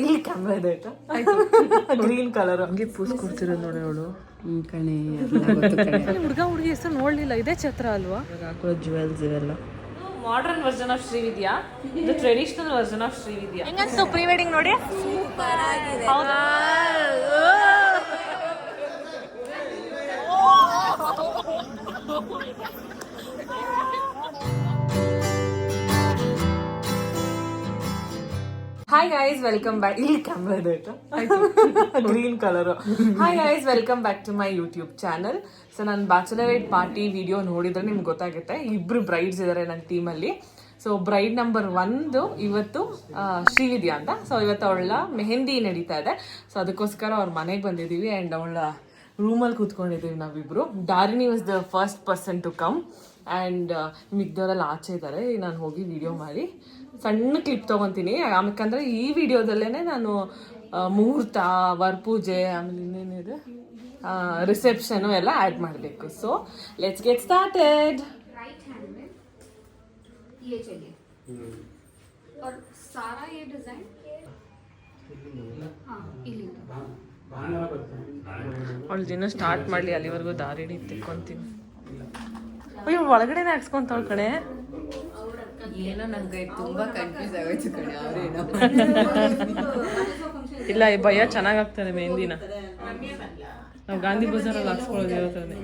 ಇಲ್ಲಿ ಕ್ಯಾಮ್ರಾ ಇದೆ green colour ಹಂಗೆ ಪೂಸ್ ಕೊಡ್ತಿರೋದು ನೋಡಿ ಅವಳು ಕಣೆ ಹುಡುಗ ಹುಡುಗಿ ಹೆಸರು ನೋಡ್ಲಿಲ್ಲ ಇದೇ ಛತ್ರ ಅಲ್ವಾ ಹಾಕೋ ಜುವೆಲ್ಸ್ ಇವೆಲ್ಲ ಮಾಡರ್ನ್ ವರ್ಷನ್ ಆಫ್ ಶ್ರೀವಿದ್ಯಾ ಇದು ಟ್ರೆಡಿಷನಲ್ ವರ್ಷನ್ ಆಫ್ ಶ್ರೀವಿದ್ಯಾ ಹೆಂಗನ್ಸ್ತು ಪ್ರೀ ವೆಡ್ಡಿಂಗ್ ನೋಡಿ ಸೂಪರ್ ಆಗಿದೆ ಹೌದಾ ಹಾಯ್ ಗೈಸ್ ವೆಲ್ಕಮ್ ಬ್ಯಾಕ್ ಇಲ್ಲಿ ಕ್ಯಾಮ್ರಾ ಇದೆ green colour hi guys welcome back to my YouTube channel so ನಾನು ಬ್ಯಾಚುಲರೇಟ್ ಪಾರ್ಟಿ ವಿಡಿಯೋ ನೋಡಿದ್ರೆ ನಿಮ್ಗೆ ಗೊತ್ತಾಗುತ್ತೆ ಇಬ್ರು ಬ್ರೈಡ್ಸ್ ಇದ್ದಾರೆ ನನ್ನ ಟೀಮಲ್ಲಿ ಸೊ ಬ್ರೈಡ್ ನಂಬರ್ 1 ಇವತ್ತು ಶ್ರೀವಿದ್ಯಾ ಅಂತ ಸೊ ಇವತ್ತು ಅವಳ ಮೆಹಂದಿ ನಡೀತಾ ಇದೆ ಸೊ ಅದಕ್ಕೋಸ್ಕರ ಅವ್ರ ಮನೆಗೆ ಬಂದಿದ್ದೀವಿ ಆ್ಯಂಡ್ ಅವಳ ರೂಮಲ್ಲಿ ಕೂತ್ಕೊಂಡಿದ್ದೀವಿ ನಾವಿಬ್ರು Dharini was the first person to come and ಮಿಗ್ದವರೆಲ್ಲ ಆಚೆ ಇದ್ದಾರೆ ನಾನು ಹೋಗಿ ವಿಡಿಯೋ ಮಾಡಿ ಸಣ್ಣ ಕ್ಲಿಪ್ ತೊಗೊತೀನಿ ಯಾಕಂದರೆ ಈ ವಿಡಿಯೋದಲ್ಲೇ ನಾನು ಮುಹೂರ್ತ ವರಪೂಜೆ ಆಮೇಲೆ ಇನ್ನೇನಿದೆ ರಿಸೆಪ್ಷನು ಎಲ್ಲ ಆ್ಯಡ್ ಮಾಡಬೇಕು ಸೊ ಲೆಟ್ಸ್ ಗೆಟ್ ಸ್ಟಾರ್ಟೆಡ್ ये चलिए और सारा ये डिजाइन हाँ ಅವಳು ದಿನ ಸ್ಟಾರ್ಟ್ ಮಾಡಲಿ ಅಲ್ಲಿವರೆಗೂ ದಾರಿಡಿ ತಿಕ್ಕೊಂತೀನಿ ಅಯ್ಯೋ ಒಳಗಡೆನೇ ಹಾಕ್ಸ್ಕೊಂತಾಳ ಕಡೆ ಏನೋ ನಂಗೆ ತುಂಬಾ ಕನ್ಫ್ಯೂಸ್ ಆಗೋಯ್ತು ಕಣೆ ಅವ್ರೇನೋ ಇಲ್ಲ ಈ ಭಯ ಚೆನ್ನಾಗಾಗ್ತದೆ ಮೆಹಂದಿನ ನಾವು ಗಾಂಧಿ ಬಜಾರಲ್ಲಿ ಹಾಕ್ಸ್ಕೊಳ್ಳೋದು ಇರ್ತದೆ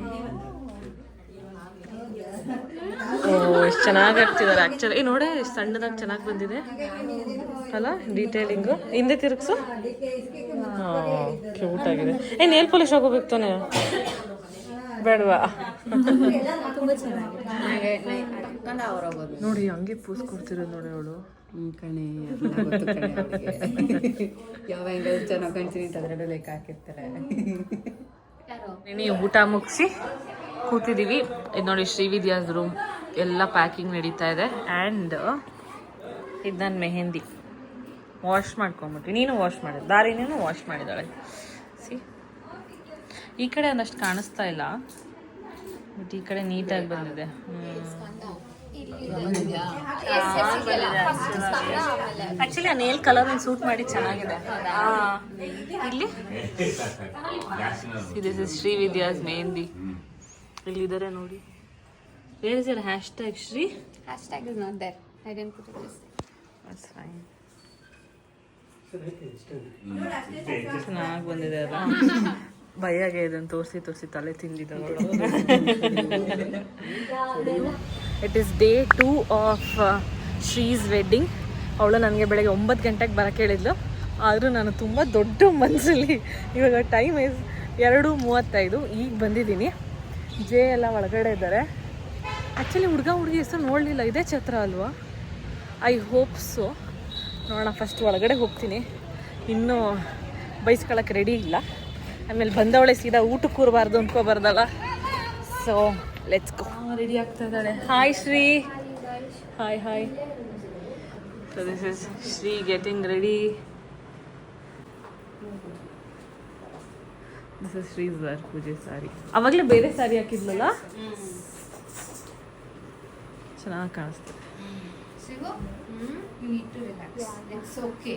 ಓ ಎಷ್ಟು ಚೆನ್ನಾಗಿ ಆಗ್ತಿದ್ದಾರೆ ಆ್ಯಕ್ಚುಲಿ ನೋಡೆ ಎಷ್ಟು ಸಣ್ಣದಾಗಿ ಚೆನ್ನಾಗಿ ಬಂದಿದೆ ಅಲ್ಲ ಡೀಟೇಲಿಂಗು ಹಿಂದೆ ತಿರುಗಿಸು ಹಾಂ ಕ್ಯೂಟ್ ಆಗಿದೆ ನೇಲ್ ಪಾಲಿಶ್ ಹೋಗೋಬೇಕು ತಾನೆ ಬೇಡವಾ ನೋಡಿ ಹಂಗೆ ಪೂಸ್ ಕೊಡ್ತಿರೋದು ನೋಡಿ ಅವಳು ಕಣೆ ಯಾವ ಹೆಂಗ ಚೆನ್ನಾಗಿ ಕಾಣ್ತೀನಿ ಅದರಲ್ಲೂ ಲೆಕ್ಕ ಹಾಕಿರ್ತಾರೆ ನೀವು ಊಟ ಮುಗಿಸಿ ಕೂತಿದ್ದೀವಿ ಇದು ನೋಡಿ ಶ್ರೀವಿದ್ಯಾಸ್ ರೂಮ್ ಎಲ್ಲ ಪ್ಯಾಕಿಂಗ್ ನಡೀತಾ ಇದೆ ಆ್ಯಂಡ್ ಇದು ನನ್ನ ಮೆಹಂದಿ ವಾಶ್ ಮಾಡ್ಕೊಂಬಿಟ್ಟು ನೀನು ವಾಶ್ ಮಾಡಿದ ದಾರಿನೇನು ವಾಶ್ ಮಾಡಿದ್ದಾಳೆ ಸಿ ಈ ಕಡೆ ಒಂದಷ್ಟು ಕಾಣಿಸ್ತಾ ಇಲ್ಲ ಬಟ್ ಈ ಕಡೆ ನೀಟಾಗಿ ಬಂದಿದೆ ಆಕ್ಚುಲಿ ಆ ನೇಲ್ ಕಲರ್ ಸೂಟ್ ಮಾಡಿ ಚೆನ್ನಾಗಿದೆ ಇಲ್ಲಿ ದಿಸ್ ಇಸ್ ಶ್ರೀವಿದ್ಯಾಸ್ ಮೆಹಂದಿ ಇಲ್ಲಿದ್ದಾರೆ ನೋಡಿ where is your hashtag Shri hashtag is not there I didn't put it this that's fine ಚೆನ್ನಾಗಿ ಬಂದಿದೆ ಅಲ್ಲ ಭಯಗೆ ಇದನ್ನು ತೋರಿಸಿ ತಲೆ ತಿಂದಿದ್ದವಳು it is day 2 of Sri's wedding ಅವಳು ನನಗೆ ಬೆಳಗ್ಗೆ 9 ಗಂಟೆಗೆ ಬರೋಕ್ಕೆ ಹೇಳಿದ್ಲು ಆದರೂ ನಾನು ತುಂಬ ದೊಡ್ಡ ಮನಸ್ಸಲ್ಲಿ ಇವಾಗ ಟೈಮ್ ಇಸ್ 2:35 ಈಗ ಬಂದಿದ್ದೀನಿ ಜೆ ಎಲ್ಲ ಒಳಗಡೆ ಇದ್ದಾರೆ ಆ್ಯಕ್ಚುಲಿ ಹುಡುಗ ಹುಡುಗಿ ಹೆಸರು ನೋಡಲಿಲ್ಲ ಇದೇ ಛತ್ರ ಅಲ್ವಾ ಐ ಹೋಪ್ ಸೊ ನೋಡೋಣ ಫಸ್ಟ್ ಒಳಗಡೆ ಹೋಗ್ತೀನಿ ಇನ್ನೂ ಬೈಸ್ಕೊಳಕ್ಕೆ ರೆಡಿ ಇಲ್ಲ ಆಮೇಲೆ ಬಂದವಳೆ ಸೀದಾ ಊಟಕ್ಕೆ ಕೂರಬಾರ್ದು ಅಂದ್ಕೋಬಾರ್ದಲ್ಲ ಸೊ ಲೆಟ್ಸ್ ಗೋ ರೆಡಿ ಆಗ್ತಾ ಇದ್ದಾಳೆ hi Shri hi hi so this is Shri getting ready this is Shree's var ಪೂಜೆ ಸಾರಿ ಅವಾಗಲೇ ಬೇರೆ ಸಾರಿ ಹಾಕಿದ್ಲಲ್ಲ ಚೆನ್ನಾಗಿ ಕಾಣಿಸ್ತದೆ Shivu you need to relax it's okay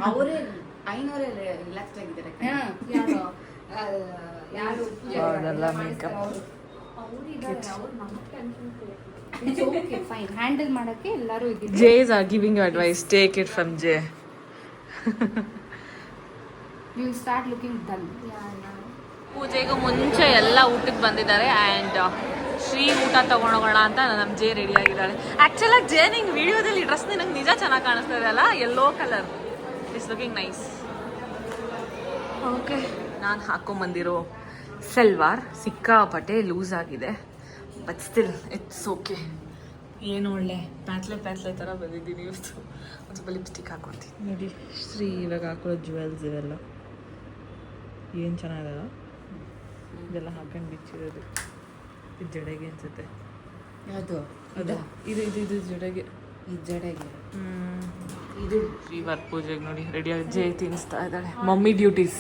ಅವರೇ ಐನೋರೇ ರಿಲ್ಯಾಕ್ಸ್ ಆಗಿದ್ದಾರೆ ಯಾರು ಅದೆಲ್ಲ ಮೇಕಪ್ ಅವರು ನಮಗೆ tension it's okay fine handle ಮಾಡಕ್ಕೆ ಎಲ್ಲರೂ ಇದ್ದೀವಿ J is giving you advice take it from J you will start looking dull ಪೂಜೆಗೂ ಮುಂಚೆ ಎಲ್ಲ ಊಟಕ್ಕೆ ಬಂದಿದ್ದಾರೆ ಆ್ಯಂಡ್ ಶ್ರೀ ಊಟ ತೊಗೊಂಡೋಗೋಣ ಅಂತ ನಮ್ಮ ಜೇ ರೆಡಿ ಆಗಿದ್ದಾಳೆ ಆ್ಯಕ್ಚುಲಾಗಿ ಜೇ ನಿಂಗೆ ವಿಡಿಯೋದಲ್ಲಿ ಡ್ರೆಸ್ ನಂಗೆ ನಿಜ ಚೆನ್ನಾಗಿ ಕಾಣಿಸ್ತಾ ಇದೆ ಅಲ್ಲ yellow colour it's looking nice okay ನಾನು ಹಾಕೊಂಬಂದಿರೋ ಸಲ್ವಾರ್ ಸಿಕ್ಕಾಪಟ್ಟೆ ಲೂಸ್ ಆಗಿದೆ ಬಟ್ ಸ್ಟಿಲ್ ಇಟ್ಸ್ ಓಕೆ ಏನು ಒಳ್ಳೆ ಪ್ಯಾತ್ಲೆ ಥರ ಬಂದಿದ್ದೀನಿ ಇವತ್ತು ಒಂದು ಸ್ವಲ್ಪ ಲಿಪ್ಸ್ಟಿಕ್ ಹಾಕೊತೀನಿ ನೋಡಿ ಶ್ರೀ ಇವಾಗ ಹಾಕೊಳ್ಳೋ ಜುವೆಲ್ಸ್ ಇವೆಲ್ಲ ಏನು ಚೆನ್ನಾಗಿದಲ್ಲ ಇದೆಲ್ಲ ಹಾಕೊಂಡು ಬಿಚ್ಚಿರೋದು ಇದು ಜಡೆಗೆ ಅನ್ಸುತ್ತೆ ಯಾವುದು ಅದು ಇದು ಜಡೆಗೆ ಈ ಜಡೆಗೆ ಇದು ಶ್ರೀವಾರ ಪೂಜೆಗೆ ನೋಡಿ ರೆಡಿಯಾಗಿ ಜೈ ತಿನ್ನಿಸ್ತಾ ಇದ್ದಾಳೆ ಮಮ್ಮಿ ಡ್ಯೂಟೀಸ್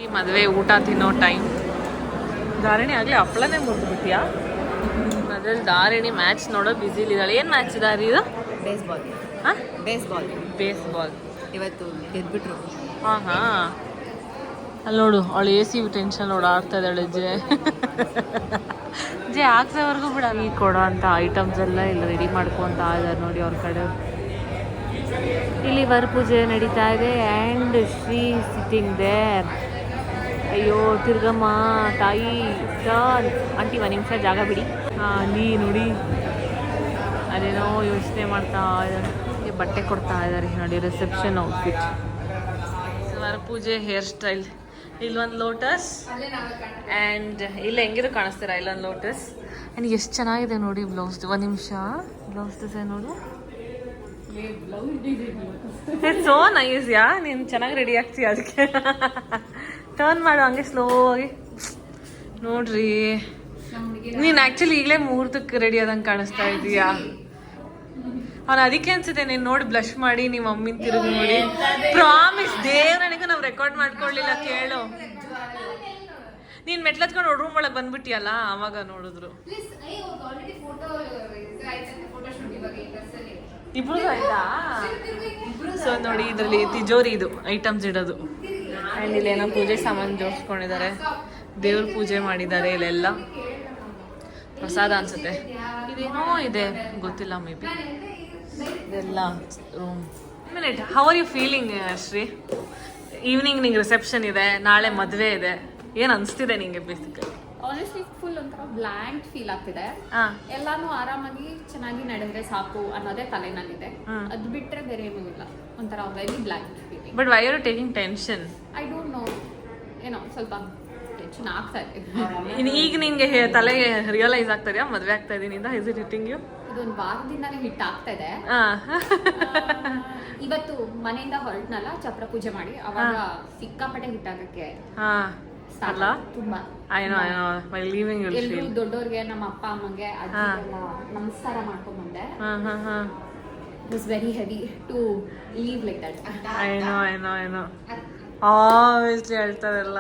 ಈ ಮದುವೆ ಊಟ ತಿನ್ನೋ ಟೈಮ್ ಧಾರಣಿ ಆಗಲೇ ಹಪ್ಪಳನೇ ಮುರಿದ್ಬಿಟ್ಟಿಯಾ ಅದ್ರಲ್ಲಿ ಧಾರಣಿ ಮ್ಯಾಚ್ ನೋಡೋ ಬ್ಯುಸಿಲಿದ್ದಾಳೆ ಏನು ಮ್ಯಾಚ್ ದಾರಿ ಇದು ಹಾಂ ಬೇಸ್ಬಾಲ್ ಬೇಸ್ಬಾಲ್ ಇವತ್ತು ಗೆದ್ಬಿಟ್ರು. ಹಾಂ ಹಾಂ ಅಲ್ಲಿ ನೋಡು ಅವಳು ಎ ಸಿ ಟೆನ್ಷನ್ ನೋಡು ಆಡ್ತಾ ಇದ್ದಾಳೆ ಜೆ ಆಗ್ಸೋವರೆಗೂ ಬಿಡ. ಈ ಕೊಡೋ ಅಂಥ ಐಟಮ್ಸ್ ಎಲ್ಲ ಇಲ್ಲಿ ರೆಡಿ ಮಾಡ್ಕೊತಾ ಇದ್ದಾರೆ ನೋಡಿ ಅವ್ರ ಕಡೆ. ಇಲ್ಲಿ ವರ ಪೂಜೆ ನಡೀತಾ ಇದೆ ಆ್ಯಂಡ್ ಶ್ರೀ ಸಿಟ್ಟಿಂಗ್ ದೇರ್. ಅಯ್ಯೋ ತಿರ್ಗಮ್ಮ ತಾಯಿ ಆಂಟಿ ಒಂದು ನಿಮಿಷ ಜಾಗ ಬಿಡಿ. ಹಾಂ ನೀ ನೋಡಿ ಅದೇನೋ ಯೋಚನೆ ಮಾಡ್ತಾ ಇದ್ದಾರೆ. ಬಟ್ಟೆ ಕೊಡ್ತಾ ಇದ್ದಾರೆ ನೋಡಿ ರಿಸೆಪ್ಷನ್ ಔಟ್ಫಿಟ್. ವರ ಪೂಜೆ ಹೇರ್ ಸ್ಟೈಲ್. ಇಲ್ಲೊಂದು ಲೋಟಸ್ ಆ್ಯಂಡ್ ಇಲ್ಲ ಹೆಂಗಿರೋ ಕಾಣಿಸ್ತೀರಾ ಇಲ್ಲೊಂದು ಲೋಟಸ್. ಆ್ಯಂಡ್ ಎಷ್ಟು ಚೆನ್ನಾಗಿದೆ ನೋಡಿ ಬ್ಲೌಸ್. ಒಂದು ನಿಮಿಷ ಬ್ಲೌಸ್ ಡಿಸೈನ್ ನೋಡು. So nice yeah. ನೀನು ಚೆನ್ನಾಗಿ ರೆಡಿ ಆಗ್ತೀಯ ಅದಕ್ಕೆ. ಟರ್ನ್ ಮಾಡು ಹಂಗೆ ಸ್ಲೋ ಆಗಿ ನೋಡ್ರಿ. ನೀನು ಆ್ಯಕ್ಚುಲಿ ಈಗಲೇ ಮುಹೂರ್ತಕ್ಕೆ ರೆಡಿ ಆದಂಗೆ ಕಾಣಿಸ್ತಾ ಇದೀಯಾ. ಅವ್ನು ಅದಕ್ಕೆ ಅನ್ಸುತ್ತೆ ನೀನು ನೋಡಿ ಬ್ಲಶ್ ಮಾಡಿ ನಿಮ್ಮ ಮಮ್ಮಿನ ತಿರುಗಿ ನೋಡಿ. ಪ್ರಾಮಿಸ್ ದೇವ್ರನಿಗೂ ನಾವು ರೆಕಾರ್ಡ್ ಮಾಡ್ಕೊಳ್ಳಿಲ್ಲ ಕೇಳು. ನೀನು ಮೆಟ್ಲತ್ಕೊಂಡು ರೂಮ್ ಒಳಗೆ ಬಂದ್ಬಿಟ್ಟಿಯಲ್ಲ ಅವಾಗ ನೋಡಿದ್ರು. ಇಬ್ರು ಆಯ್ತಾ. ಸೊ ನೋಡಿ ಇದರಲ್ಲಿ ತಿಜೋರಿ ಇದು ಐಟಮ್ಸ್ ಇಡೋದು. ಆ್ಯಂಡ್ ಇಲ್ಲೇನೋ ಪೂಜೆ ಸಾಮಾನು ಜೋಡಿಸ್ಕೊಂಡಿದ್ದಾರೆ. ದೇವ್ರ ಪೂಜೆ ಮಾಡಿದ್ದಾರೆ ಇಲ್ಲೆಲ್ಲ. ಪ್ರಸಾದ ಅನ್ಸುತ್ತೆ. ಇದೇನೋ ಇದೆ ಗೊತ್ತಿಲ್ಲ ಮೇ ಬಿ. ಇದೆಲ್ಲ room. Minute, how are you feeling Shri? Evening ನಿಂಗೆ ರಿಸೆಪ್ಷನ್ ಇದೆ, ನಾಳೆ ಮದುವೆ ಇದೆ. ಏನು ಅನಿಸ್ತಿದೆ ನಿಂಗೆ ಬೇಸಿಕಲಿ? ಆನೆಸ್ಟ್ಲಿ ಫುಲ್ ಒಂಥರ ಬ್ಲ್ಯಾಂಕ್ ಫೀಲ್ ಆಗ್ತಿದೆ. ಎಲ್ಲಾನು ಆರಾಮಾಗಿ ಚೆನ್ನಾಗಿ ನಡೆದ್ರೆ ಸಾಕು ಅನ್ನೋದೇ ತಲೆನಲ್ಲಿದೆ. ಅದು ಬಿಟ್ರೆ ಬೇರೆ ಏನೂ ಇಲ್ಲ. ಒಂಥರ very blank feeling. But why are you taking tension? I don't know, ಏನೋ ಸ್ವಲ್ಪ ಟೆನ್ಷನ್ ಆಗ್ತಾ ಇದೆ. ಈಗ ನಿಂಗೆ ತಲೆಗೆ ರಿಯಲೈಸ್ ಆಗ್ತಾ ಇದೆಯಾ ಮದುವೆ ಆಗ್ತಾ ಇದೀನಿ ಅಂತ? Is it hitting you? ಇದೊಂದು ವಾರದಿಂದಾನೇ ಹಿಟ್ ಆಗ್ತಾ ಇದೆ. ಇವತ್ತು ಮನೆಯಿಂದ ಹೊರಟ್ನಲ್ಲ ಚಪ್ರ ಪೂಜೆ ಮಾಡಿ, ಅವಾಗ ಸಿಕ್ಕಾಪಟ್ಟೆ ಹಿಟ್ ಆಗಕ್ಕೆ ಅಲ್ಲ ತುಂಬಾ. ಎಲ್ರು ದೊಡ್ಡೋರ್ಗೆ ನಮ್ಮ ಅಪ್ಪ ಅಮ್ಮಗೆ ಅಜ್ಜಿಗೆಲ್ಲ ನಮಸ್ಕಾರ ಮಾಡ್ಕೊಂಡ್ ಬಂದೆ. It was very heavy to leave like that. I know. Obviously ಹೇಳ್ತಾರಲ್ಲ.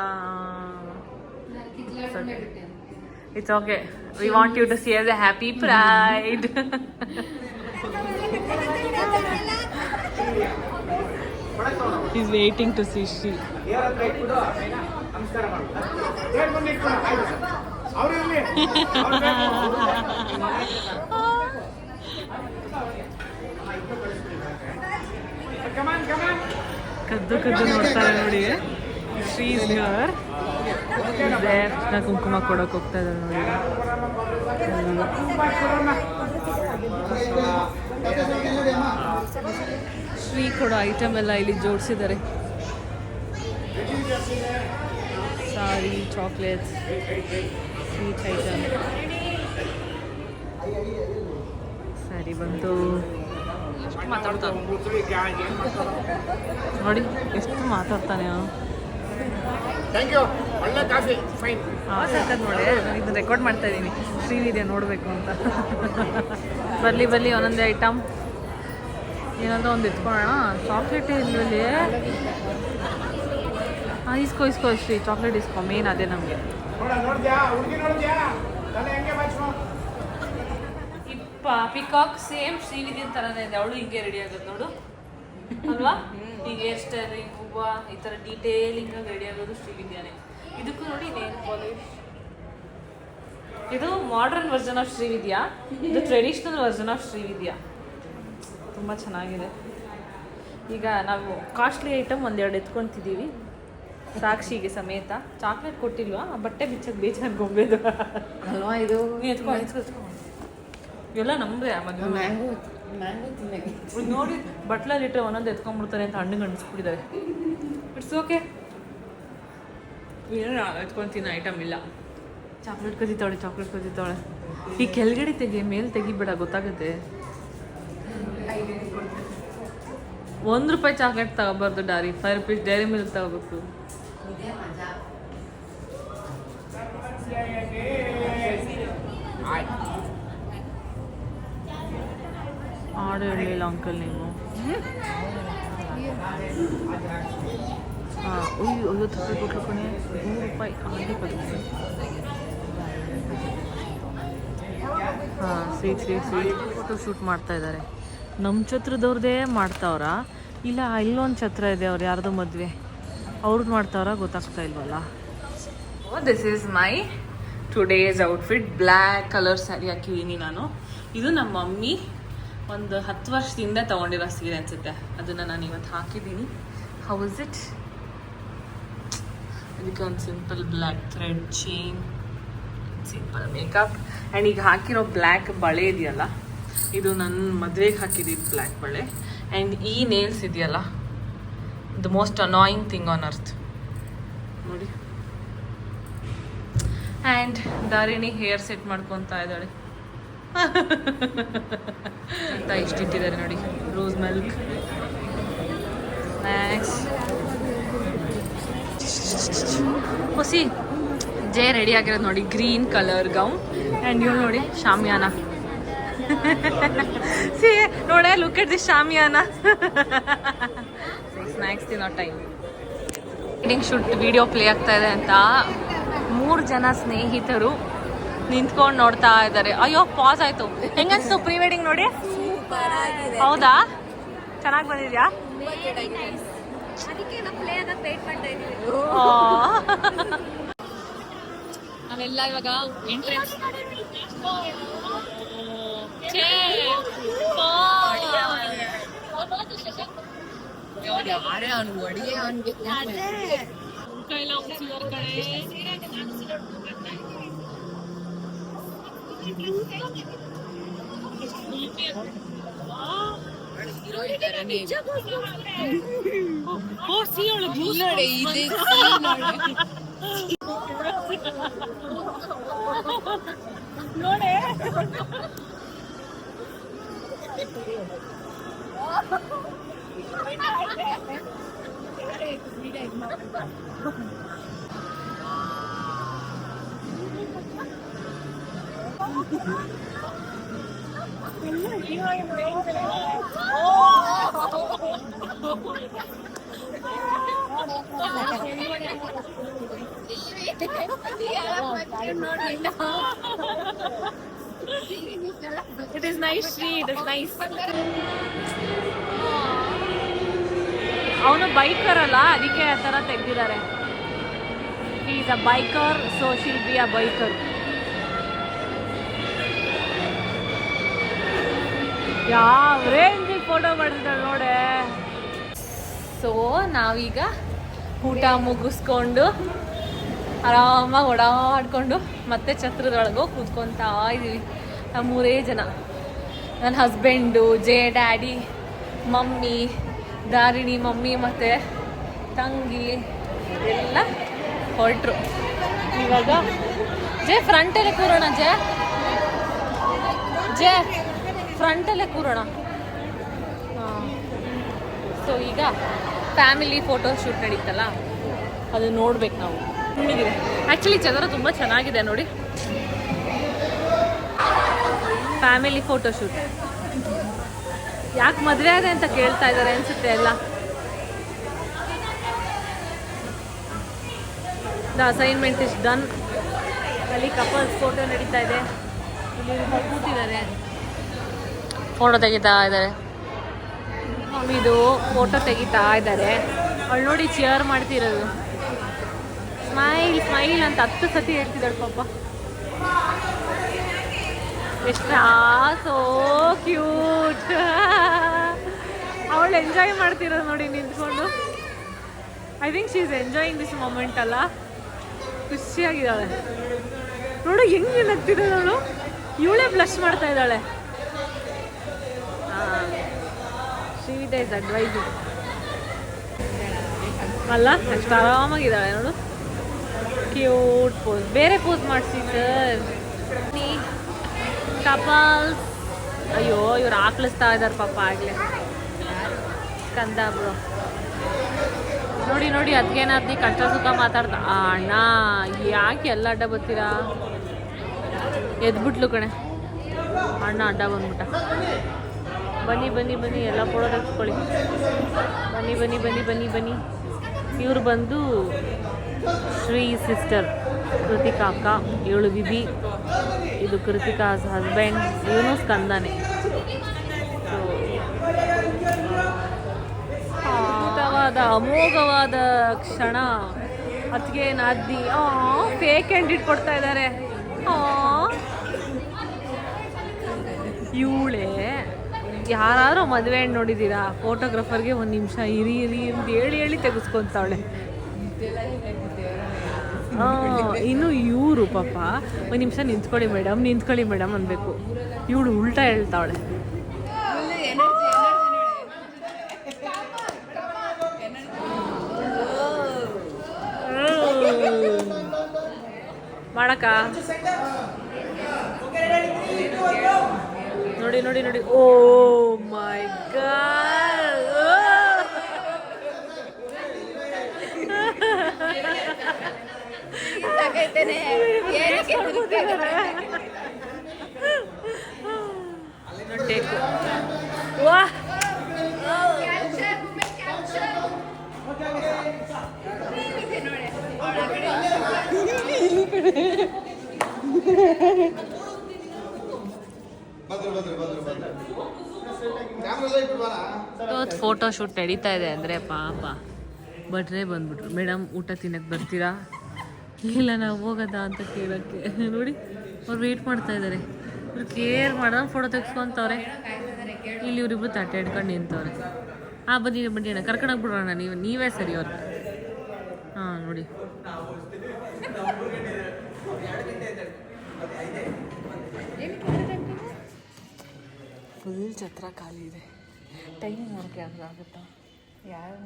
It's okay. We want you to see as a happy pride. He's waiting to see Shri. ಕದ್ದು ನೋಡ್ತಾರೆ ನೋಡಿ. ಶ್ರೀ ಹಿಯರ್. ನಾ ಕುಂಕುಮ ಕೊಡೋಕೆ ಹೋಗ್ತಾ ಇದ್ದಾರೆ ನೋಡಿ. ಶ್ರೀ ಕೊಡೋ ಐಟಮ್ ಎಲ್ಲ ಇಲ್ಲಿ ಜೋಡಿಸಿದ್ದಾರೆ. ಸಾರಿ, ಚಾಕ್ಲೇಟ್ಸ್, ಸ್ವೀಟ್ ಐಟಮ್. ಸರಿ ಬಂತು. ಎಷ್ಟು ಮಾತಾಡ್ತಾನೆ ನೋಡಿ, ಎಷ್ಟು ಮಾತಾಡ್ತಾನೆ ಅವನು. ಸಕ್ಕತ್ ನೋಡಿ, ಇದು ರೆಕಾರ್ಡ್ ಮಾಡ್ತಾ ಇದ್ದೀನಿ. ಶ್ರೀವಿದ್ಯಾ ನೋಡಬೇಕು ಅಂತ. ಬರಲಿ ಒಂದೊಂದೇ ಐಟಮ್ ಏನಾದರೂ ಒಂದು ಎತ್ಕೊಳ್ಳೋಣ. ಚಾಕ್ಲೇಟ್ ಇಲ್ವಲ್ಲಿ? ಹಾಂ, ಇಸ್ಕೋ ಶ್ರೀ, ಚಾಕ್ಲೇಟ್ ಇಸ್ಕೋ. ಮೇನ್ ಅದೇ ನಮಗೆ. ಪಿಕಾಕ್ ಸೇಮ್ ಶ್ರೀವಿದ್ಯಾ ಥರನೇ ಇದೆ. ಅವಳು ಹಿಂಗೆ ರೆಡಿ ಆಗೋದು ನೋಡು ಅಲ್ವಾ? ಈಗ ಹೇರ್ ಸ್ಟೈಲ್, ಹೂವು, ಈ ಥರ ಡೀಟೇಲಿಂಗ್ ರೆಡಿ ಆಗೋದು ಶ್ರೀವಿದ್ಯಾನೇ. ಇದಕ್ಕೂ ನೋಡಿ ನೇಲ್ ಪಾಲಿಶ್. ಇದು ಮಾಡರ್ನ್ ವರ್ಷನ್ ಆಫ್ ಶ್ರೀವಿದ್ಯಾ, ಇದು ಟ್ರೆಡಿಷ್ನಲ್ ವರ್ಷನ್ ಆಫ್ ಶ್ರೀವಿದ್ಯಾ. ತುಂಬ ಚೆನ್ನಾಗಿದೆ. ಈಗ ನಾವು ಕಾಸ್ಟ್ಲಿ ಐಟಮ್ ಒಂದೆರಡು ಎತ್ಕೊತಿದ್ದೀವಿ ಸಾಕ್ಷಿಗೆ ಸಮೇತ. ಚಾಕ್ಲೇಟ್ ಕೊಟ್ಟಿಲ್ವಾ? ಬಟ್ಟೆ ಬಿಚ್ಚಕ್ಕೆ ಬೇಜಾರು ಗೊಂಬೆದು ಅಲ್ವಾ ಇದು? ಎತ್ಕೊ ಇವೆಲ್ಲ ನಮ್ಮದೇ. ಮದುವೆ ನೋಡಿ ಬಟ್ಲಲ್ಲಿ ಇಟ್ಟರೆ ಒಂದೊಂದು ಎತ್ಕೊಂಡ್ಬಿಡ್ತಾರೆ ಅಂತ ಹಣ್ಣಿಗೆ ಅಂಟಿಸ್ಬಿಟ್ಟಿದ್ದಾರೆ. ಇಟ್ಸ್ ಓಕೆ, ಏನೋ ಎತ್ಕೊತೀನಿ ಐಟಮ್ ಇಲ್ಲ. ಚಾಕ್ಲೇಟ್ ಕದಿತಾವಳೆ. ಈ ಕೆಳಗಡೆ ತೆಗಿ, ಮೇಲೆ ತೆಗಿಬೇಡ, ಗೊತ್ತಾಗುತ್ತೆ. ₹1 ಚಾಕ್ಲೇಟ್ ತಗೋಬಾರ್ದು ಡಾರಿ. ₹5 ಡೈರಿ ಮಿಲ್ಕ್ ತಗೋಬೇಕು. ಆಡು ಹೇಳಲಿಲ್ಲ ಅಂಕಲ್ ನೀವು. ಹಾಂ, ₹50 ಕೊಟ್ಟರು ಕಣೆ. ₹100 ಹಾಗೆ ಬರುತ್ತೆ. ಹಾಂ, ಸ್ವೀಟ್ ಫೋಟೋ ಶೂಟ್ ಮಾಡ್ತಾ ಇದ್ದಾರೆ. ನಮ್ಮ ಛತ್ರದವ್ರದ್ದೇ ಮಾಡ್ತಾವ್ರ ಇಲ್ಲ ಇಲ್ಲೊಂದು ಛತ್ರ ಇದೆ ಅವ್ರು ಯಾರ್ದೋ ಮದುವೆ ಅವ್ರದ್ದು ಮಾಡ್ತಾವ್ರ ಗೊತ್ತಾಗ್ತಾ ಇಲ್ವಲ್ಲ. This is my today's outfit. Black colour sari ಹಾಕಿದ್ದೀನಿ ನಾನು. ಇದು ನಮ್ಮ ಮಮ್ಮಿ ಒಂದು 10 ವರ್ಷದಿಂದ ತೊಗೊಂಡಿರೋ ಸೀರೆ ಅನಿಸುತ್ತೆ. ಅದನ್ನು ನಾನು ಇವತ್ತು ಹಾಕಿದ್ದೀನಿ. How is it? ಇದಕ್ಕೆ ಒಂದು simple black thread chain, simple makeup. And ಈಗ ಹಾಕಿರೋ ಬ್ಲ್ಯಾಕ್ ಬಳೆ ಇದೆಯಲ್ಲ, ಇದು ನನ್ನ ಮದುವೆಗೆ ಹಾಕಿದ್ದೀನಿ ಬ್ಲ್ಯಾಕ್ ಬಳೆ. ಆ್ಯಂಡ್ ಈ ನೇಲ್ಸ್ ಇದೆಯಲ್ಲ, the most annoying thing on earth ನೋಡಿ. ಆ್ಯಂಡ್ ದಾರಿಣಿ ಹೇರ್ ಸೆಟ್ ಮಾಡ್ಕೊತಾ ಇದ್ದಾಳೆ ಅಂತ ಇಷ್ಟಿಟ್ಟಿದ್ದಾರೆ ನೋಡಿ, ರೋಸ್ ಮಿಲ್ಕ್. ನೆಕ್ಸ್ಟ್ ಹೊಸಿ ಜೇ ರೆಡಿ ಆಗಿರೋದು ನೋಡಿ, ಗ್ರೀನ್ ಕಲರ್ ಗೌನ್. ಆ್ಯಂಡ್ ಇವಳು ನೋಡಿ ಶಾಮಿಯಾನ. ಸಿ ನೋಡೆ, look at this shamiana. Snacks ತಿನ್ನೋ time. Wedding shoot video play ಆಗ್ತಾ ಇದೆ ಅಂತ 3 ಜನ ಸ್ನೇಹಿತರು ನಿಂತ್ಕೊಂಡು ನೋಡ್ತಾ ಇದ್ದಾರೆ. ಅಯ್ಯೋ ಪಾಸ್ ಆಯ್ತು. ಹೆಂಗನ್ಸ್ತು ಪ್ರೀ ವೆಡ್ಡಿಂಗ್ ನೋಡಿ? ಹೌದಾ, ಚೆನ್ನಾಗಿ ಬಂದಿದ್ಯಾ? ನಾವೆಲ್ಲ ಇವಾಗ ಎಂಟ್ರೆನ್ಸ್ ನೋಡೆ It is nice, Shri. It is nice. ಅವನು ಬೈಕರ್ ಅಲ್ಲ, ಅದಕ್ಕೆ ಆ ಥರ ತೆಗ್ದಿದ್ದಾರೆ. He is a biker, so she'll be a biker. ಯಾವ ರೇಂಜಿಗೆ ಫೋಟೋ ಮಾಡಿದ್ದಾಳೆ ನೋಡೆ. ಸೊ ನಾವೀಗ ಊಟ ಮುಗಿಸ್ಕೊಂಡು ಆರಾಮಾಗಿ ಓಡಾಡ್ಕೊಂಡು ಮತ್ತೆ ಛತ್ರದೊಳಗೆ ಕೂತ್ಕೊತಾ ಇದ್ದೀವಿ. ನಾವು 3 ಜನ, ನನ್ನ husband, J daddy, mummy, Dharini mummy ಮತ್ತು ತಂಗಿ ಎಲ್ಲ ಹೊರಟ್ರು. ಇವಾಗ ಜೆ ಫ್ರಂಟಲ್ಲೇ ಕೂರೋಣ. ಜೆ ಫ್ರಂಟಲ್ಲೇ ಕೂರೋಣ. ಹಾಂ. ಸೊ ಈಗ ಫ್ಯಾಮಿಲಿ ಫೋಟೋ ಶೂಟ್ ನಡೀತಲ್ಲ, ಅದು ನೋಡ್ಬೇಕು ನಾವು. ನಿಮಗಿದೆ ಆ್ಯಕ್ಚುಲಿ ಚಂದ್ರ ತುಂಬ ಚೆನ್ನಾಗಿದೆ ನೋಡಿ. Family photo shoot. ಯಾಕೆ ಮದುವೆ ಆದೆ ಅಂತ ಕೇಳ್ತಾ ಇದ್ದಾರೆ ಅನ್ಸುತ್ತೆ ಎಲ್ಲ. The assignment is done. ಅಲ್ಲಿ ಕಪಲ್ಸ್ ಫೋಟೋ ನಡೀತಾ ಇದೆ. ಇಲ್ಲಿ ಕೂತಿದ್ದಾರೆ, ಫೋಟೋ ತೆಗಿತಾ ಇದ್ದಾರೆ. ಮಮ್ಮಿದು ಫೋಟೋ ತೆಗಿತಾ ಇದ್ದಾರೆ. ಅವಳು ನೋಡಿ ಚಿಯರ್ ಮಾಡ್ತಿರೋದು. ಸ್ಮೈಲ್ ಸ್ಮೈಲ್ ಅಂತ 10 ಸತಿ ಹೇಳ್ತಿದ್ದಾಳೆ ಪಾಪ. ಎಷ್ಟು ಸೋ ಕ್ಯೂಟ್. ಅವಳು ಎಂಜಾಯ್ ಮಾಡ್ತಿರೋದು ನೋಡಿ ನಿಂತ್ಕೊಂಡು. I think she is enjoying this moment ಅಲ್ಲ. ಖುಷಿಯಾಗಿದ್ದಾಳೆ ನೋಡು, ಹೆಂಗೆ ನಗ್ತಿದ್ದಾಳೆ ಅವಳು. ಇವಳೇ ಬ್ಲಶ್ ಮಾಡ್ತಾ ಇದ್ದಾಳೆ. ಶ್ರೀವಿದ್ಯಾ ಇಸ್ ಅಡ್ವೈಸಿಂಗ್ ಅಲ್ಲ, ಅಷ್ಟು ಆರಾಮಾಗಿದ್ದಾಳೆ ನೋಡು. Cute pose. ಬೇರೆ ಪೋಸ್ ಮಾಡಿಸಿ ಸರ್. ಕಪಲ್ಸ್. ಅಯ್ಯೋ ಇವ್ರು ಆಕ್ಲಿಸ್ತಾ ಇದ್ದಾರೆ ಪಾಪ ಆಗಲೇ. ಕಂದ ಬ್ರೋ ನೋಡಿ ನೋಡಿ, ಅದಕ್ಕೇನಾದ್ನಿ ಕಷ್ಟ ಸುಖ ಮಾತಾಡ್ದ. ಅಣ್ಣ ಯಾಕೆ ಎಲ್ಲ ಅಡ್ಡ ಬರ್ತೀರಾ? ಎದ್ಬಿಟ್ಲು ಕಣೆ ಅಣ್ಣ, ಅಡ್ಡ ಬಂದ್ಬಿಟ್ಟ. ಬನ್ನಿ ಬನ್ನಿ ಬನ್ನಿ, ಎಲ್ಲ ಫೋಟೋ ತೆಗೆಸ್ಕೊಳ್ಳಿ. ಬನ್ನಿ ಬನ್ನಿ ಬನ್ನಿ ಬನ್ನಿ ಬನ್ನಿ. ಇವರು ಬಂದು ಶ್ರೀ ಸಿಸ್ಟರ್ ಕೃತಿಕಾ ಅಕ್ಕ, ಇವಳು ವಿಧಿ, ಇದು ಕೃತಿಕಾಸ್ ಹಸ್ಬೆಂಡ್, ಇವನು ಸ್ಕಂದನೆ. ಸೊ ಅದ್ಭುತವಾದ ಅಮೋಘವಾದ ಕ್ಷಣ. ಅದಕ್ಕೆ ನಾದ್ನಿ ಫೇಕ್ ಹ್ಯಾಂಡ್ ಇಟ್ಕೊಡ್ತಾ ಇದ್ದಾರೆ. ಇವಳೆ ಯಾರಾದ್ರೂ ಮದುವೆ ಹಣ್ಣು ನೋಡಿದ್ದೀರಾ? ಫೋಟೋಗ್ರಾಫರ್ಗೆ ಒಂದು ನಿಮಿಷ ಇರಿ ಇರಿ ಅಂತ ಹೇಳಿ ತೆಗೆಸ್ಕೊಂತಾವಳೆ. ಇನ್ನು ಇವರು ಪಾಪ ಒಂದು ನಿಮಿಷ ನಿಂತ್ಕೊಳ್ಳಿ ಮೇಡಮ್ ಅನ್ಬೇಕು. ಇವಳು ಉಲ್ಟಾ ಹೇಳ್ತಾವಳೆ. ಮಾಡಕ್ಕ ನೋಡಿ. ಓ ಮೈ ಗಾಡ್, ಟೇಕು. ವಾ ಫೋಟೋ ಶೂಟ್ ನಡೀತಾ ಇದೆ ಅಂದರೆ ಪಾಪ ಭಟ್ರೆ ಬಂದ್ಬಿಟ್ರು. ಮೇಡಮ್ ಊಟ ತಿನ್ನಕ್ಕೆ ಬರ್ತೀರಾ? ಇಲ್ಲ ನಾವು ಹೋಗೋದಾ ಅಂತ ಕೇಳೋಕ್ಕೆ. ನೋಡಿ ಅವ್ರು ವೆಯ್ಟ್ ಮಾಡ್ತಾ ಇದ್ದಾರೆ. ಇವ್ರು ಕೇರ್ ಮಾಡೋಣ ಫೋಟೋ ತೆಗೆಸ್ಕೊತವ್ರೆ. ಇಲ್ಲಿ ಇವರಿಬ್ರು ತಟ್ಟೆ ಹಿಡ್ಕೊಂಡು ನಿಂತವ್ರೆ. ಬನ್ನಿ ಅಣ್ಣ ಕರ್ಕೊಂಡೋಗಿ ಬಿಡೋಣ, ನೀವೇ ಸರಿ ಅವ್ರಿಗೆ. ನೋಡಿ ಫುಲ್ ಛತ್ರ ಖಾಲಿ ಇದೆ. ಟೈಮ್ ನೋಡೋಕ್ಕೆ ಆಗುತ್ತಾ? ಯಾರು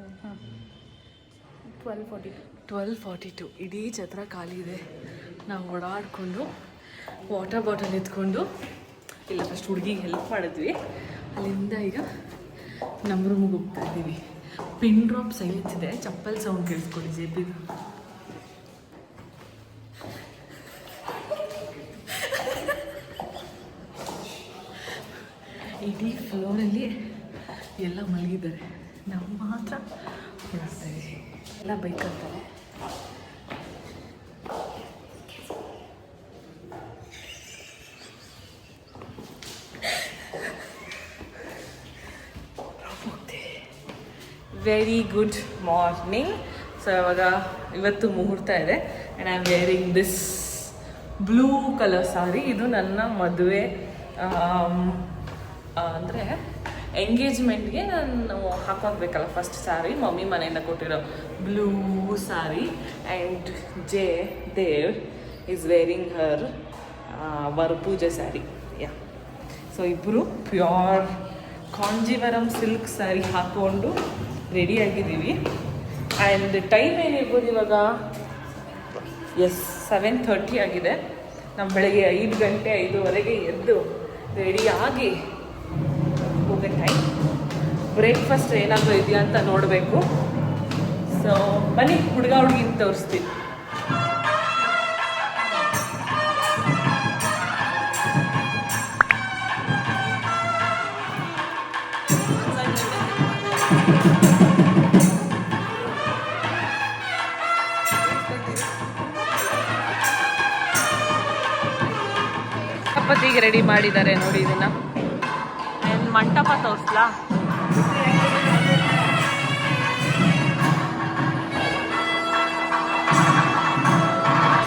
12:42 ಇಡೀ ಛತ್ರ ಖಾಲಿ ಇದೆ. ನಾವು ಓಡಾಡಿಕೊಂಡು ವಾಟರ್ ಬಾಟಲ್ ಎತ್ಕೊಂಡು ಇಲ್ಲ ಫಸ್ಟ್ ಹುಡುಗಿಗೆ ಹೆಲ್ಪ್ ಮಾಡಿದ್ವಿ. ಅಲ್ಲಿಂದ ಈಗ ನಮ್ಮ ರೂಮಿಗೆ ಹೋಗ್ತಾ ಇದ್ದೀವಿ. ಪಿನ್ ಡ್ರಾಪ್ ಸೈಲೆನ್ಸ್ ಇದೆ. ಚಪ್ಪಲ್ ಸೌಂಡ್ ಕೇಳಿಸ್ಕೊಳ್ಳಿ ಜೆಬಿದು. ಇಡೀ ಫ್ಲೋರಲ್ಲಿ ಎಲ್ಲ ಮಲಗಿದ್ದಾರೆ, ನಾವು ಮಾತ್ರ ಓಡಾಡ್ತಾ ಇದ್ದೀವಿ. ಎಲ್ಲ ಬೈಕ್ ಅಂತಾರೆ. Very good morning. ಸೊ ಇವತ್ತು ಮುಹೂರ್ತ ಇದೆ and I am wearing this blue colour sari. ಇದು ನನ್ನ ಮದುವೆ ಅಂದರೆ ಎಂಗೇಜ್ಮೆಂಟ್ಗೆ ನಾನು ಹಾಕೋಬೇಕಲ್ಲ ಫಸ್ಟ್ ಸ್ಯಾರಿ, ಮಮ್ಮಿ ಮನೆಯಿಂದ ಕೊಟ್ಟಿರೋ blue sari. And Dev is wearing her ವರಪೂಜೆ ಸ್ಯಾರಿ. ಯಾ, ಸೊ ಇಬ್ಬರು ಪ್ಯೂರ್ ಕಾಂಜೀವರಂ ಸಿಲ್ಕ್ ಸ್ಯಾರಿ ಹಾಕ್ಕೊಂಡು ರೆಡಿಯಾಗಿದ್ದೀವಿ. ಆ್ಯಂಡ್ ಟೈಮ್ ಏನಿರ್ಬೋದು ಇವಾಗ? 7:30 ಆಗಿದೆ. ನಾವು ಬೆಳಗ್ಗೆ 5 ಗಂಟೆ 5:15 ಎದ್ದು ರೆಡಿಯಾಗಿ ಹೋಗೋ ಟೈಮ್. ಬ್ರೇಕ್ಫಾಸ್ಟ್ ಏನಾದರೂ ಇದೆಯಾ ಅಂತ ನೋಡಬೇಕು. ಸೊ ಬನ್ನಿ ಹುಡುಗಿನ ತೋರಿಸ್ತೀನಿ. ಚಪಾತಿಗೆ ರೆಡಿ ಮಾಡಿದ್ದಾರೆ ನೋಡಿ. ಇದನ್ನ ಮಂಟಪ ತೋರಿಸ್ಲಾ?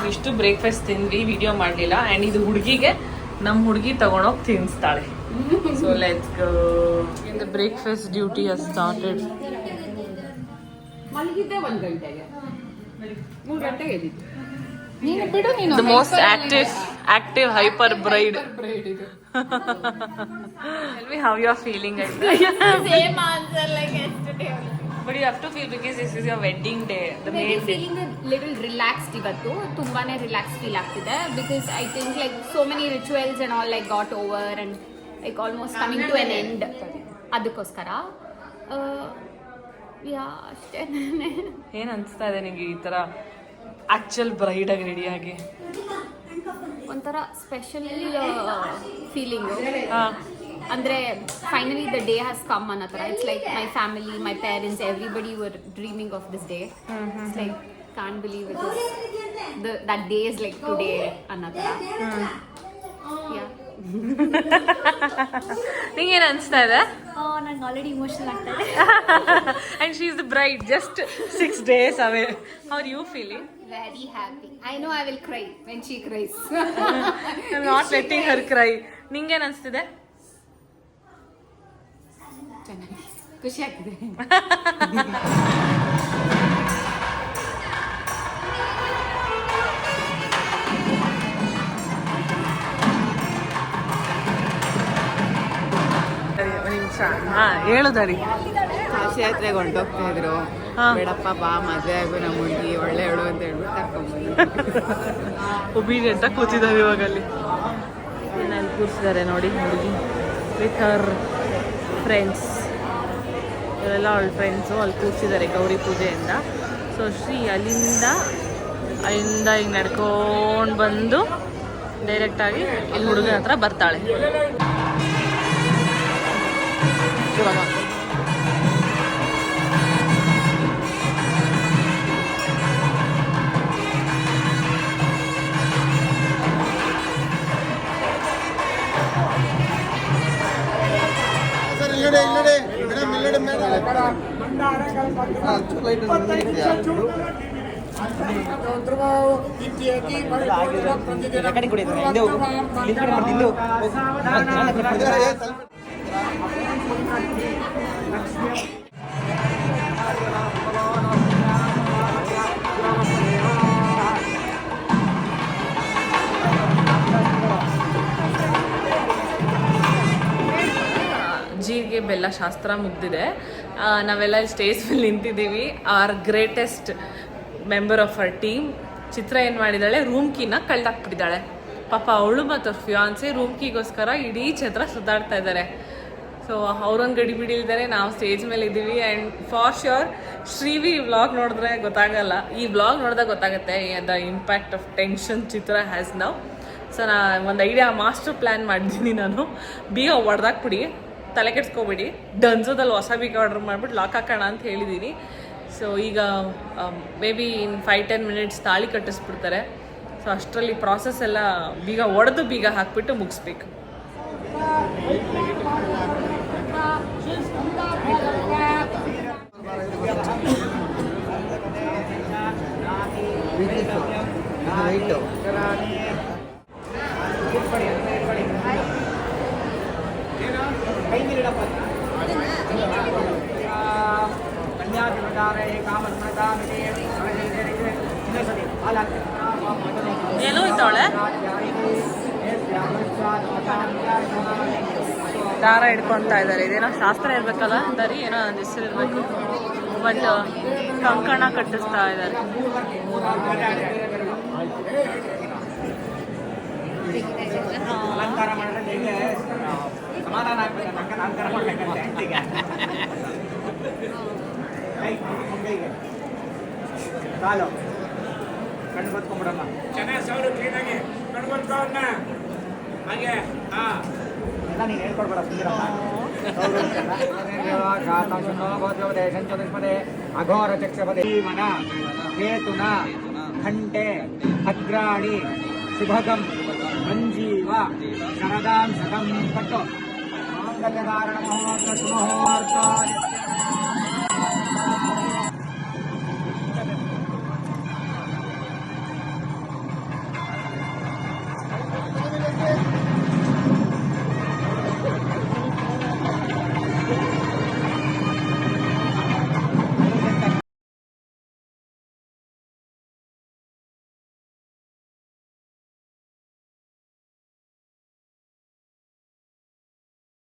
ಇಷ್ಟು ಬ್ರೇಕ್ಫಾಸ್ಟ್ ತಿಂದ್ವಿ, ವಿಡಿಯೋ ಮಾಡಲಿಲ್ಲ. ಆ್ಯಂಡ್ ಇದು ಹುಡುಗಿಗೆ ನಮ್ಮ ಹುಡುಗಿ ತಗೊಂಡೋಗಿ ತಿನ್ನಿಸ್ತಾಳೆ. So let's go. In the breakfast duty has started. ಮಲಗಿದ್ದೆ 1 ಗಂಟೆಗೆ, 3 ಗಂಟೆಗೆ ಎದ್ದಿದ್ದು. The most active hyper bride. Tell me how you are feeling. Same answer like yesterday. But you have to feel because this is your wedding day, the Maybe main day. feeling a little relaxed ಇವತ್ತು. ತುಂಬಾನೇ relax feel ಆಗ್ತಿದೆ. Because I think like so many rituals and all like got over and like almost coming to an end. ಅದಕ್ಕೋಸ್ಕರ ಅಷ್ಟೇ. ಏನ್ ಅನ್ಸ್ತಾ ಇದೆ ನಿಂಗೆ ಈ ತರ ಆಕ್ಚುಯಲ್ ಬ್ರೈಡ್ ಆಗಿ ರೆಡಿ ಆಗಿ? ಒಂಥರ ಸ್ಪೆಷಲ್ ಫೀಲಿಂಗ್. ಅಂದ್ರೆ finally the day has come ಅನ್ನೋ ಥರ. It's like my family, my parents, everybody var dreaming of this day. It's like can't believe it is that day is like today ಅನ್ನೋ ಥರ. ನಿಂಗೇನು ಅನಿಸ್ತಾ ಇದೆ? ನಂಗೆ ಆಲ್ರೆಡಿ ಇಮೋಷನಲ್ ಆಗ್ತಾ ಇದೆ. And she is the bride, just 6 days away. How are you feeling? Very happy. I know I will cry when she cries. I'm not letting her cry. ನಿಂಗೇನು ಅನಿಸ್ತಿದೆ? ಚೆನ್ನಾಗಿ ಖುಷಿ ಆಗ್ತಿದೆ. ಹೇಳು ದಾರಿ. ಕಾಶಿ ಯಾತ್ರೆಗೆ ಹೊಂಟೋಗ್ತಾ ಇದ್ರು. ಬೇಡಪ್ಪ ಬಾ ಮದುವೆ ಆಗು ನಮ್ಮ ಹುಡುಗಿ ಒಳ್ಳೆ ಹೇಳು ಅಂತ ಹೇಳ್ಬಿಟ್ಟು ಕರ್ಕೊಂಡ್ಬಂದು ಒಬೀಡಿಯಂಟ್ ಆಗಿ ಕೂತಿದ್ದಾವೆ ಇವಾಗ ಅಲ್ಲಿ. ಅಲ್ಲಿ ಕೂರಿಸಿದ್ದಾರೆ ನೋಡಿ ಹುಡುಗಿ ವಿತ್ ಹರ್ ಫ್ರೆಂಡ್ಸ್. ಇವರೆಲ್ಲ ಅವಳ ಫ್ರೆಂಡ್ಸು ಅಲ್ಲಿ ಕೂರಿಸಿದ್ದಾರೆ ಗೌರಿ ಪೂಜೆಯಿಂದ. ಸೊ ಶ್ರೀ ಅಲ್ಲಿಂದ ಹಿಂಗೆ ನಡ್ಕೊಂಡು ಬಂದು ಡೈರೆಕ್ಟಾಗಿ ಇಲ್ಲಿ ಹುಡುಗನ ಹತ್ರ ಬರ್ತಾಳೆ. ಜೀರಿಗೆ ಬೆಲ್ಲ ಶಾಸ್ತ್ರ ಮುಗ್ದಿದೆ. ನಾವೆಲ್ಲ ಸ್ಟೇಜ್ ಮೇಲೆ ನಿಂತಿದ್ದೀವಿ. Our greatest member of our team Chitra ಏನು ಮಾಡಿದ್ದಾಳೆ, ರೂಮ್ ಕೀನ ಕಳ್ದಾಕ್ಬಿಟ್ಟಿದ್ದಾಳೆ. ಪಾಪ ಅವಳು ಮತ್ತು ಫಿಯಾನ್ಸಿ ರೂಮ್ ಕೀಗೋಸ್ಕರ ಇಡೀ ಛತ್ರ ಸುತ್ತಾಡ್ತಾ ಇದ್ದಾರೆ. ಸೊ ಅವ್ರೊಂದು ಗಡಿ ಬಿಡಿಲ್ದಾರೆ, ನಾವು ಸ್ಟೇಜ್ ಮೇಲೆ ಇದ್ದೀವಿ. ಆ್ಯಂಡ್ ಫಾರ್ ಶ್ಯೂರ್ ಶ್ರೀವಿ ಈ ವ್ಲಾಗ್ ನೋಡಿದ್ರೆ ಗೊತ್ತಾಗಲ್ಲ, ಈ ವ್ಲಾಗ್ ನೋಡಿದಾಗ ಗೊತ್ತಾಗುತ್ತೆ the impact of tension Chitra has now. So ನಾನು ಒಂದು ಐಡಿಯಾ ಮಾಸ್ಟರ್ ಪ್ಲ್ಯಾನ್ ಮಾಡಿದ್ದೀನಿ. ನಾನು ಬೀಗ ಹೊಡೆದಾಕ್ಬಿಡಿ, ತಲೆ ಕೆಡ್ಸ್ಕೊಬೇಡಿ, ಡನ್ಸೋದಲ್ಲಿ ಹೊಸ ಬೀಗ ಆರ್ಡರ್ ಮಾಡಿಬಿಟ್ಟು ಲಾಕ್ ಹಾಕೋಣ ಅಂತ ಹೇಳಿದ್ದೀನಿ. ಸೊ ಈಗ ಮೇ ಬಿ ಇನ್ 5-10 ಮಿನಿಟ್ಸ್ ತಾಳಿ ಕಟ್ಟಿಸ್ಬಿಡ್ತಾರೆ. ಸೊ ಅಷ್ಟರಲ್ಲಿ ಪ್ರಾಸೆಸ್ ಎಲ್ಲ ಬೀಗ ಒಡೆದು ಬೀಗ ಹಾಕ್ಬಿಟ್ಟು ಮುಗಿಸ್ಬೇಕು. ಏನೋ ಇತ್ತವಳೆ ದಾರ ಹಿಡ್ಕೊತಾ ಇದ್ದಾರೆ. ಇದೇನೋ ಶಾಸ್ತ್ರ ಇರ್ಬೇಕಲ್ಲ ದಾರಿ, ಏನೋ ಹೆಸರು ಇರಬೇಕು. ಬಟ್ ಕಂಕಣ ಕಟ್ಟಿಸ್ತಾ ಇದ್ದಾರೆ. ಸಮಾಧಾನ ಆಗ್ಬೇಕು, ಅಲಂಕಾರ ಮಾಡ್ಬೇಕಂತೆ ಅಂತಿಗೆ ಕಾಲು ಕಣ್ಣು ಬತ್ಕೊಂಡ್ಬಿಡಮ್ಮ. ಚೆನ್ನಾಗಿ ಸೌರು ಕ್ಲೀನಾಗಿ ಕಣ್ಣು ಬತ್ಕೊಂಡ ಹಾಗೆ. ಎಲ್ಲ ನೀನು ಹೇಳ್ಕೊಡ್ಬೇಡ ಸುಂದರಮ್ಮ. ಅಘೋರ ಚಕ್ಷಪದೇ ಮನ ಕೇತುನ ಘಂಟೆ ಭದ್ರಾಣಿ ಶುಭಗಂ ಮಂಜೀವ ಶರದಾಂ ಶತಂ ಕಟ್ಟು ಮಾಂಗಲ್ಯಧಾರಣ ಮಹೋರ್ತ ಸುಮಹೋರ್ತ